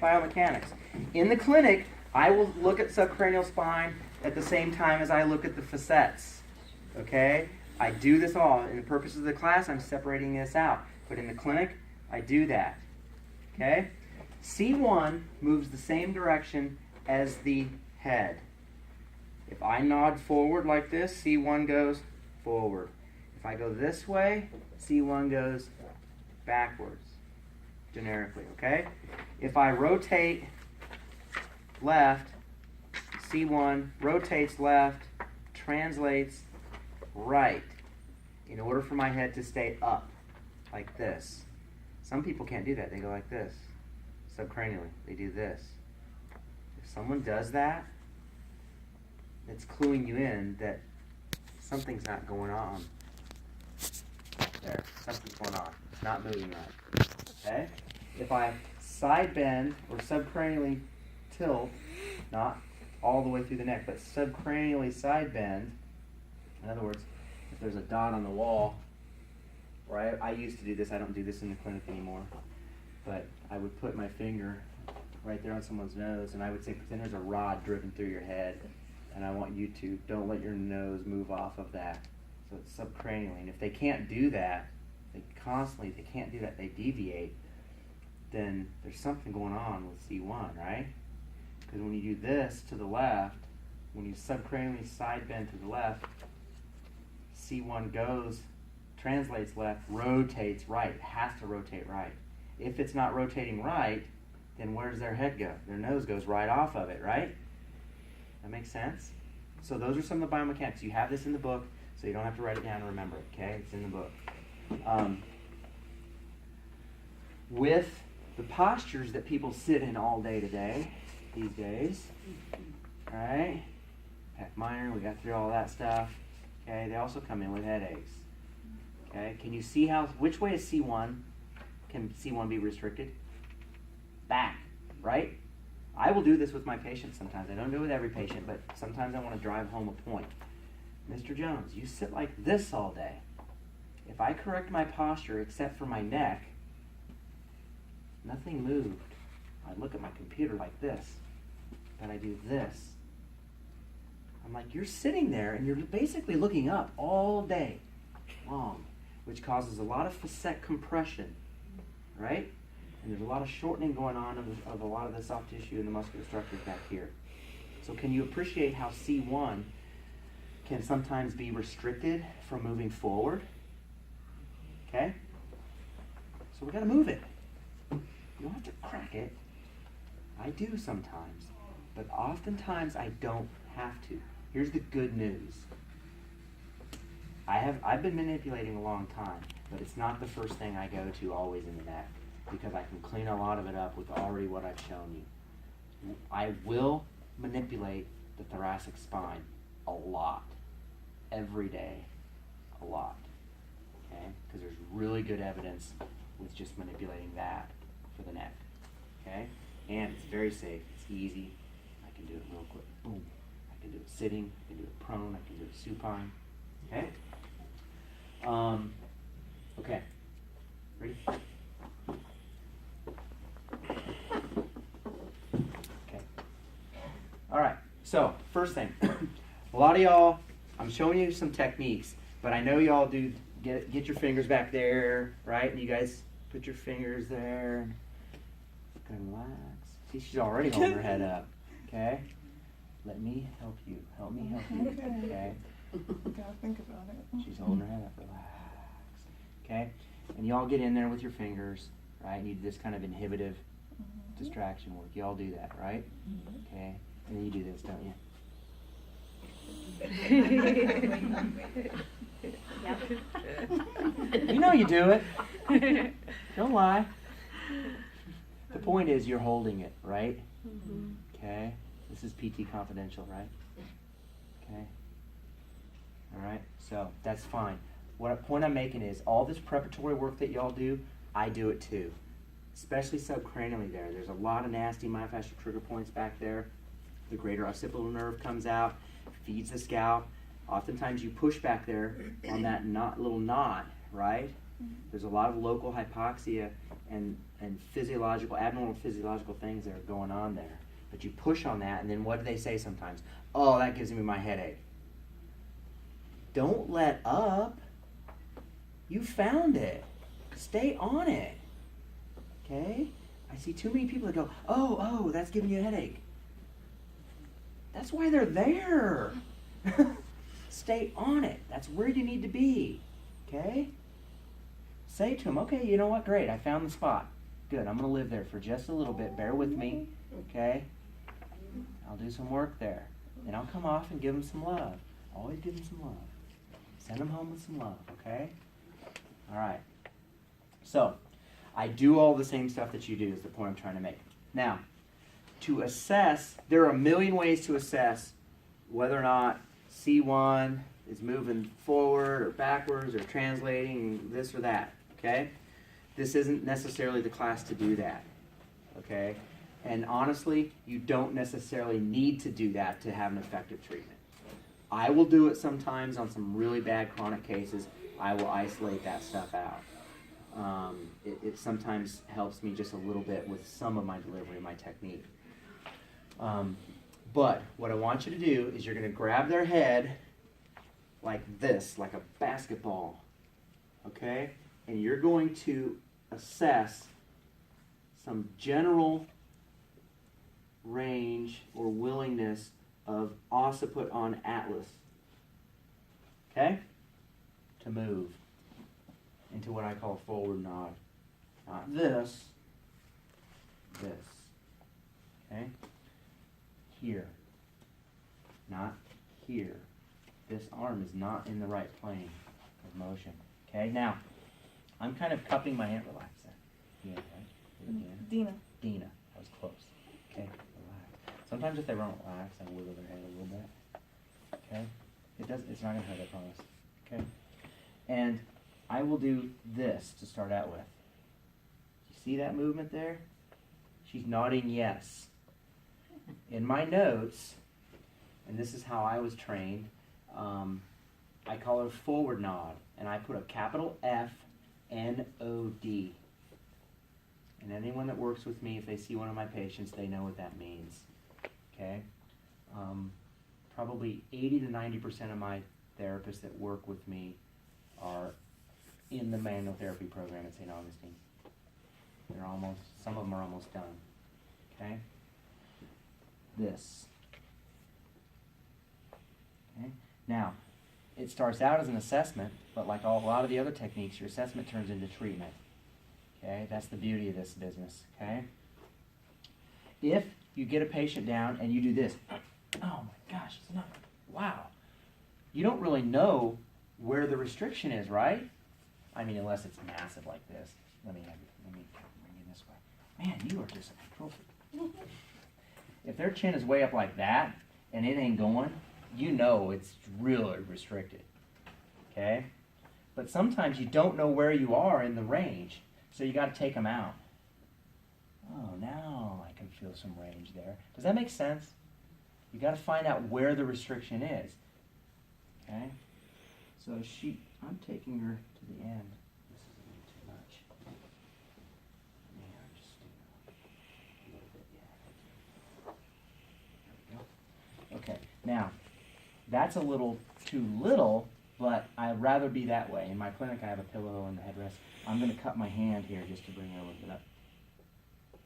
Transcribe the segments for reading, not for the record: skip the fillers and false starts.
biomechanics. In the clinic, I will look at subcranial spine at the same time as I look at the facets. Okay? I do this all. In the purposes of the class, I'm separating this out. But in the clinic, I do that. Okay? C1 moves the same direction as the head. If I nod forward like this, C1 goes forward. If I go this way, C1 goes backwards, generically, okay? If I rotate left, C1 rotates left, translates right, in order for my head to stay up, like this. Some people can't do that. They go like this, subcranially. They do this. If someone does that, it's cluing you in that something's not going on. There, something's going on. It's not moving right. Okay? If I side bend or subcranially tilt, not all the way through the neck, but subcranially side bend, in other words, if there's a dot on the wall, or I used to do this, I don't do this in the clinic anymore, but I would put my finger right there on someone's nose, and I would say, pretend there's a rod driven through your head, and I want you to, don't let your nose move off of that. So it's subcranially. And if they can't do that, they can't do that, they deviate, then there's something going on with C1, right? Because when you do this to the left, when you subcranially side bend to the left, C1 goes, translates left, rotates right. It has to rotate right. If it's not rotating right, then where does their head go? Their nose goes right off of it, right? That makes sense? So those are some of the biomechanics. You have this in the book, so you don't have to write it down and remember it, okay? It's in the book. With the postures that people sit in all day today, these days, all right? Pack minor, we got through all that stuff. Okay, they also come in with headaches. Okay, can you see which way is C1? Can C1 be restricted? Back, right? I will do this with my patients sometimes. I don't do it with every patient, but sometimes I want to drive home a point. Mr. Jones, you sit like this all day. If I correct my posture except for my neck, nothing moved. I look at my computer like this, and I do this. I'm like, you're sitting there and you're basically looking up all day long, which causes a lot of facet compression, right? And there's a lot of shortening going on of a lot of the soft tissue and the muscular structures back here. So can you appreciate how C1 can sometimes be restricted from moving forward? Okay? So we got to move it. You don't have to crack it. I do sometimes, but oftentimes I don't have to. Here's the good news. I've been manipulating a long time, but it's not the first thing I go to always in the neck, because I can clean a lot of it up with already what I've shown you. I will manipulate the thoracic spine a lot, every day, a lot, okay? Because there's really good evidence with just manipulating that for the neck, okay? And it's very safe, it's easy. I can do it real quick, boom. I can do it sitting, I can do it prone, I can do it supine, okay? Okay, ready? Okay. All right, so first thing, a lot of y'all, I'm showing you some techniques, but I know y'all do get your fingers back there, right? And you guys put your fingers there, and relax. See, she's already holding her head up, okay? Let me help you, okay? Gotta think about it. She's holding her head up, relax, okay? And y'all get in there with your fingers, right? You do this kind of inhibitive distraction work. Y'all do that, right? Okay? And then you do this, don't you? You know you do it. Don't lie. The point is you're holding it, right? Okay? This is PT Confidential, right? Okay? All right? So that's fine. What point I'm making is all this preparatory work that y'all do, I do it too. Especially subcranially there. There's a lot of nasty myofascial trigger points back there. The greater occipital nerve comes out, feeds the scalp. Oftentimes you push back there on that little knot, right? There's a lot of local hypoxia, and and abnormal physiological things that are going on there. But you push on that, and then what do they say sometimes? Oh, that gives me my headache. Don't let up. You found it. Stay on it. Okay? I see too many people that go, oh, that's giving you a headache. That's why they're there. Stay on it. That's where you need to be. Okay? Say to them, okay, you know what? Great. I found the spot. Good. I'm going to live there for just a little bit. Bear with me. Okay? I'll do some work there. Then I'll come off and give them some love. Always give them some love. Send them home with some love. Okay? All right. So, I do all the same stuff that you do is the point I'm trying to make. Now, to assess, there are a million ways to assess whether or not C1 is moving forward or backwards or translating this or that, okay? This isn't necessarily the class to do that, okay? And honestly, you don't necessarily need to do that to have an effective treatment. I will do it sometimes on some really bad chronic cases. I will isolate that stuff out. It sometimes helps me just a little bit with some of my delivery, my technique. But what I want you to do is you're going to grab their head like this, like a basketball, okay? And you're going to assess some general range or willingness of occiput on atlas, okay? To move into what I call forward nod. Not this, okay? Here, not here. This arm is not in the right plane of motion. Okay, now, I'm kind of cupping my hand. Relax there. Yeah, right? Dina. Dina. That was close. Okay, relax. Sometimes if they don't relax, I wiggle their head a little bit. Okay? It's not going to hurt, I promise. Okay? And I will do this to start out with. You see that movement there? She's nodding yes. In my notes, and this is how I was trained, I call it forward nod, and I put a capital F N-O-D. And anyone that works with me, if they see one of my patients, they know what that means. Okay? Probably 80 to 90% of my therapists that work with me are in the manual therapy program at St. Augustine. Some of them are almost done. Okay? This. Okay? Now, it starts out as an assessment, but like a lot of the other techniques, your assessment turns into treatment. Okay? That's the beauty of this business. Okay? If you get a patient down and you do this, oh my gosh, it's not, wow. You don't really know where the restriction is, right? I mean, unless it's massive like this. Let me bring you this way. Man, you are just a control freak. If their chin is way up like that and it ain't going, you know it's really restricted. Okay? But sometimes you don't know where you are in the range, so you got to take them out. Oh, now I can feel some range there. Does that make sense? You got to find out where the restriction is. Okay? So I'm taking her to the end. This is a little too much. Yeah, just a little bit, yeah. There we go. Okay, now, that's a little too little, but I'd rather be that way. In my clinic, I have a pillow and the headrest. I'm going to cut my hand here just to bring her a little bit up.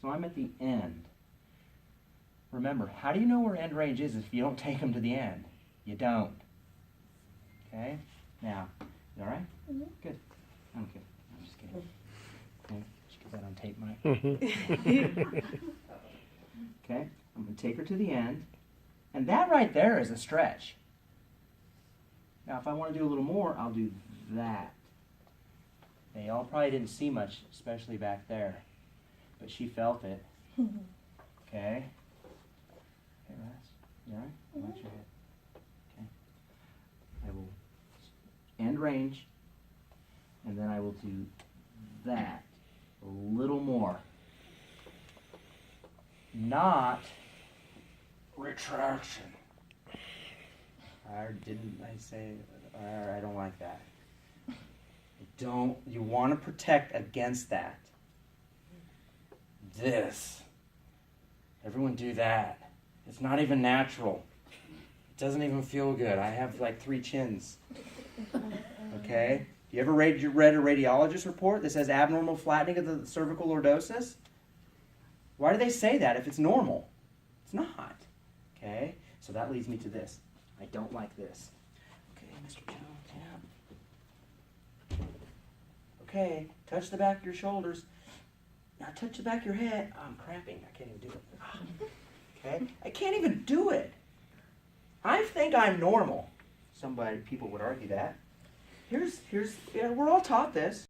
So I'm at the end. Remember, how do you know where end range is if you don't take them to the end? You don't. Okay? Now, you all right? Mm-hmm. Good. I'm good. I'm just kidding. Okay? Just get that on tape, Mike. Okay? I'm going to take her to the end. And that right there is a stretch. Now, if I want to do a little more, I'll do that. They all probably didn't see much, especially back there. But she felt it. Okay? Okay, Russ? You all right? Watch your head. Okay? I will end range, and then I will do that a little more. Not retraction. Or didn't I say, I don't like that. You want to protect against that. this. Everyone do that. It's not even natural. It doesn't even feel good. I have like 3 chins. Okay? You ever read a radiologist report that says abnormal flattening of the cervical lordosis? Why do they say that if it's normal? It's not. Okay? So that leads me to this. I don't like this. Okay, Mr. Jones, yeah. Okay, touch the back of your shoulders. Now touch the back of your head. Oh, I'm cramping. I can't even do it. Okay? I can't even do it. I think I'm normal. People would argue that. We're all taught this.